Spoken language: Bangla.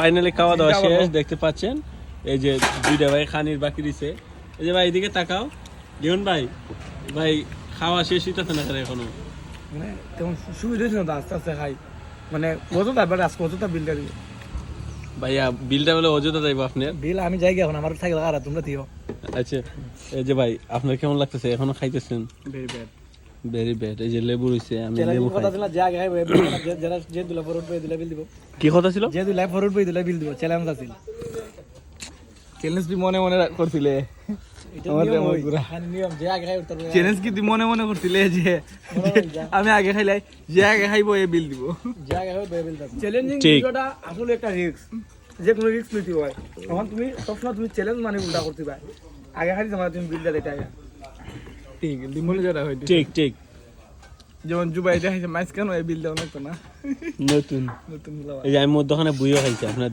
ফাইনালি খাওয়া দাওয়া শেষ, দেখতে পাচ্ছেন এই যে দুইটা ভাই খানির বাকি দিছে। এই যে ভাই এদিকে তাকাও, জীবন ভাই ভাই খাওয়া শেষ হইতেছে না এখনো, মানে তেমন সুবিধা হয়েছে না, আস্তে আস্তে খাই মানে কতটা এবার আজকে কতটা বিলটা দিব ভাইয়া বিলটা বলে অযোধ্যা যাইবো আপনার বিল আমি যাই এখন আমার থাকি লাগা তোমরা দিও আচ্ছা। এই যে ভাই আপনার কেমন লাগতেছে, এখনো খাইতেছেন? Very bad very bad. এই যে লেবু রইছে, আমি লেবু খাই। কথা ছিল যে আগে খাইবো যারা যে দুলা ফরওয়ার্ড পেয়ে দিলা বিল দিব, কি কথা ছিল? যে দুলা ফরওয়ার্ড পেয়ে দিলা বিল দিব, চ্যালেঞ্জ আছিল। চ্যালেঞ্জ কি মনে মনে করছিলে? এটা নিয়ম যে আগে খাইবো তার চ্যালেঞ্জ কি তুই মনে মনে করছিলে যে আমি আগে খাইলাই, যে আগে খাইবো এ বিল দিব? যে আগে খাইবো বিল দিব। চ্যালেঞ্জিং ঠিক। ভিডিওটা আসলে একটা রিস্ক, যে কোনো রিস্ক নিতে হয়। তখন তুমি সবসময় তুমি চ্যালেঞ্জ মানে উল্টা করতে পারো, আগে খাইতে তোমার তুমি বিলটা দিতে আগে। ঠিক লিমনে যেটা হয় ঠিক ঠিক। যেমন জুবাই দেখাইছে মাছ কেন এই বিল দেওয়া লাগতো না, নতুন নতুন এই যে আমি মধ্যখানে বুইও খাইছি আপনার